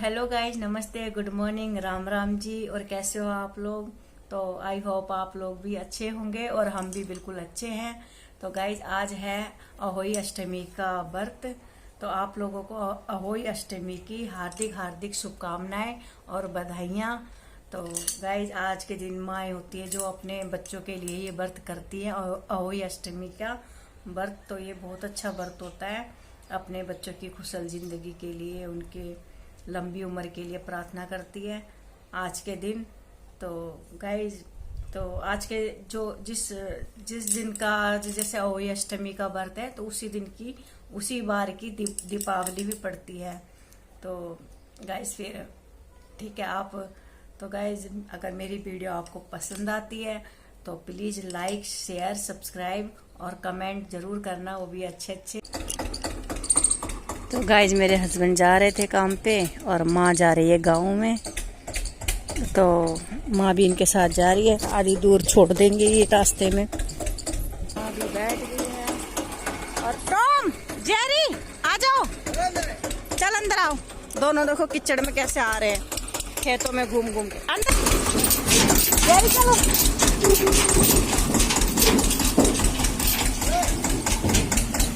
Hello guys, नमस्ते, good morning, Ram Ram ji. और कैसे हो आप लोग? तो आई होप आप लोग भी अच्छे होंगे और हम भी बिल्कुल अच्छे हैं। तो गाइज आज है अहोई अष्टमी का व्रत। तो आप लोगों को अहोई अष्टमी की हार्दिक हार्दिक शुभकामनाएं और बधाइयाँ। तो गाइज आज के दिन माएँ होती है जो अपने बच्चों के लिए ये व्रत करती है अहोई अष्टमी का व्रत। तो ये बहुत अच्छा व्रत होता है। अपने बच्चों की खुशहाल जिंदगी के लिए, उनके लंबी उम्र के लिए प्रार्थना करती है आज के दिन। तो गाइज, तो आज के जो जिस जिस दिन का आज जैसे अहोई अष्टमी का व्रत है, तो उसी दिन की उसी बार की दीपावली भी पड़ती है। तो गाइज फिर ठीक है आप। तो गाइज अगर मेरी वीडियो आपको पसंद आती है तो प्लीज लाइक, शेयर, सब्सक्राइब और कमेंट जरूर करना, वो भी अच्छे अच्छे। तो गाइज मेरे हस्बैंड जा रहे थे काम पे और माँ जा रही है गाँव में। तो माँ भी इनके साथ जा रही है, आधी दूर छोड़ देंगे ये रास्ते में। माँ भी बैठ गई है। और टॉम, जेरी आ जाओ, चल अंदर आओ। दोनों देखो कीचड़ में कैसे आ रहे हैं, खेतों में घूम घूम के। अंदर जेरी चलो।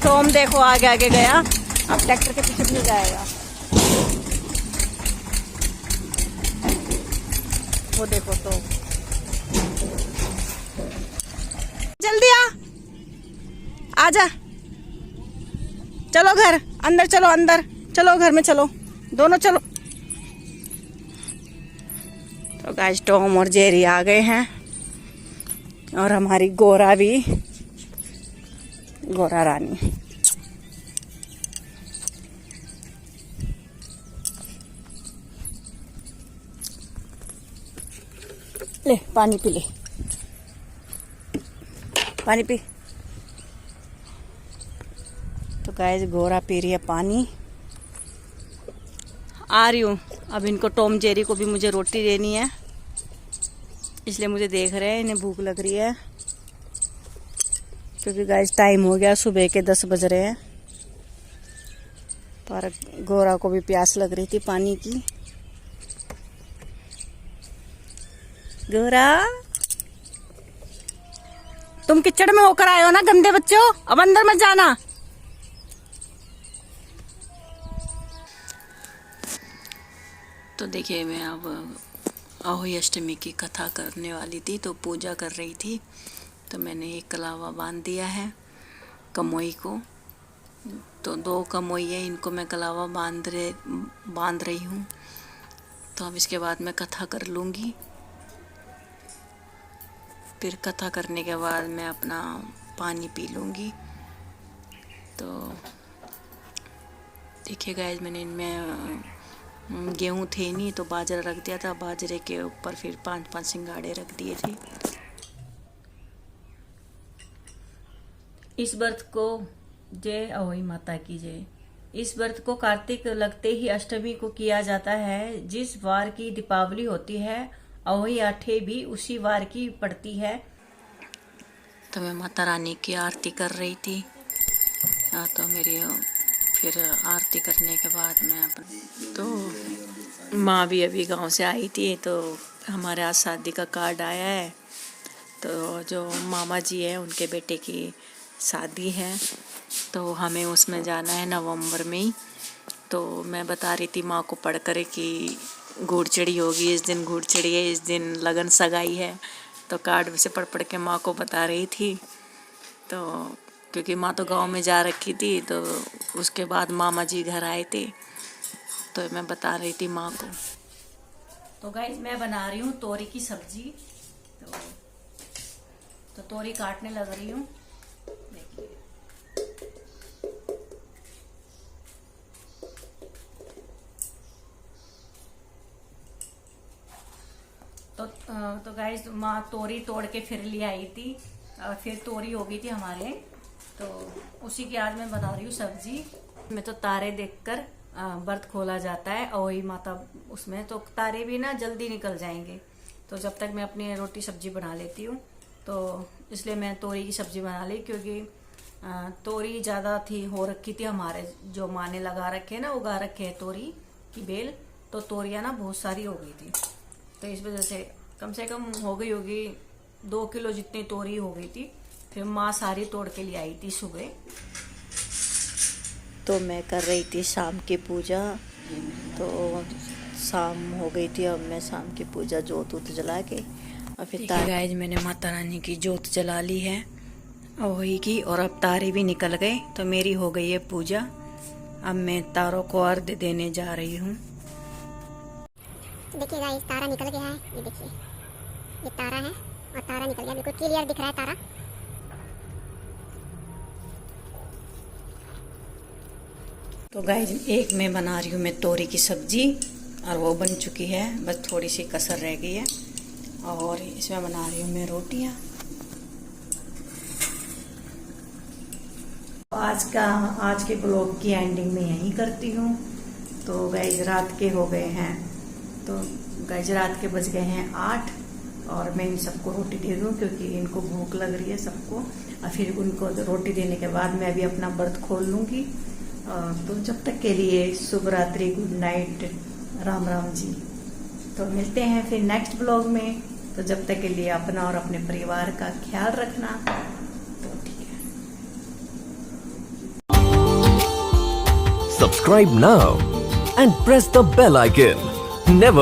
टॉम देखो आगे आगे गया, अब ट्रैक्टर के पीछे भी जाएगा। वो देखो तो जल्दी आजा, चलो घर अंदर, चलो अंदर, चलो घर में, चलो दोनों चलो। तो गाइस टॉम और जेरी आ गए हैं और हमारी गोरा भी, गोरा रानी। ले पानी पी, ले पानी पी। तो गाइस गोरा पी रही है पानी। आ रही हूँ अब। इनको टॉम जेरी को भी मुझे रोटी देनी है, इसलिए मुझे देख रहे हैं, इन्हें भूख लग रही है क्योंकि गाइस टाइम हो गया, सुबह के 10 बज रहे हैं। पर गोरा को भी प्यास लग रही थी पानी की। गोरा तुम कीचड़ में होकर आए हो ना गंदे बच्चों, अब अंदर मत जाना। तो देखिए मैं अब अहोई अष्टमी की कथा करने वाली थी, तो पूजा कर रही थी। तो मैंने एक कलावा बांध दिया है कमोई को। तो 2 कमोई है, इनको मैं कलावा बांध रही हूँ। तो अब इसके बाद मैं कथा कर लूँगी। फिर कथा करने के बाद मैं अपना पानी पी लूँगी। तो देखिए गाइस, मैंने इनमें गेहूँ थे नहीं तो बाजरा रख दिया था, बाजरे के ऊपर फिर 5-5 सिंगाड़े रख दिए थे। इस व्रत को जय अहोई माता की जय। इस व्रत को कार्तिक लगते ही अष्टमी को किया जाता है। जिस वार की दीपावली होती है, अहोई आठे भी उसी वार की पड़ती है। तो मैं माता रानी की आरती कर रही थी। तो मेरी फिर आरती करने के बाद मैं तो माँ भी अभी गांव से आई थी, तो हमारे आज शादी का कार्ड आया है। तो जो मामा जी है उनके बेटे की शादी है, तो हमें उसमें जाना है नवंबर में ही। तो मैं बता रही थी माँ को पढ़ कर कि घुड़चड़ी होगी इस दिन, घुड़चड़ी है इस दिन, लगन सगाई है। तो कार्ड से पढ़ पढ़ के माँ को बता रही थी। तो क्योंकि माँ तो गांव में जा रखी थी, तो उसके बाद मामा जी घर आए थे, तो मैं बता रही थी माँ को। तो गाइस मैं बना रही हूँ तोरी की सब्जी। तो तोरी काटने लग रही हूँ। तो गाइस माँ तोरी तोड़ के फिर ले आई थी, और फिर तोरी हो गई थी हमारे। तो उसी की आज मैं बना रही हूँ सब्जी। में तो तारे देखकर व्रत खोला जाता है अहोई माता उसमें, तो तारे भी ना जल्दी निकल जाएंगे। तो जब तक मैं अपनी रोटी सब्जी बना लेती हूँ, तो इसलिए मैं तोरी की सब्जी बना ली। क्योंकि तोरी ज़्यादा थी, हो रखी थी हमारे, जो माँ ने लगा रखे ना, उगा रखे है तोरी की बेल, तो तोरियां ना बहुत सारी हो गई थी, तो इस वजह से कम हो गई होगी 2 किलो जितनी तोरी हो गई थी। फिर माँ सारी तोड़ के ले आई थी सुबह। तो मैं कर रही थी शाम की पूजा, तो शाम हो गई थी। अब मैं शाम की पूजा जोत वोत जला के और फिर गाइस मैंने माता रानी की जोत जला ली है और वही की, और अब तारे भी निकल गए तो मेरी हो गई है पूजा। अब मैं तारों को अर्घ्य देने जा रही हूँ। देखिए गाइस तारा निकल गया है, ये देखिए ये तारा है और तारा निकल गया, बिल्कुल क्लियर दिख रहा है तारा। तो गाइस एक मैं बना रही हूँ मैं तोरी की सब्जी, और वो बन चुकी है, बस थोड़ी सी कसर रह गई है। और इसमें बना रही हूँ मैं रोटियाँ। आज के ब्लॉग की एंडिंग में यहीं करती हूँ। तो गाइस रात के हो गए हैं, तो गाइस रात के बज गए हैं 8, और मैं इन सबको रोटी दे दूँ क्योंकि इनको भूख लग रही है सबको। और फिर उनको रोटी देने के बाद मैं भी अपना व्रत खोल लूँगी। तो जब तक के लिए शुभ रात्रि, गुड नाइट, राम राम जी। तो मिलते हैं फिर नेक्स्ट ब्लॉग में। तो जब तक के लिए अपना और अपने परिवार का ख्याल रखना। तो ठीक है। Subscribe now and press the bell icon. Never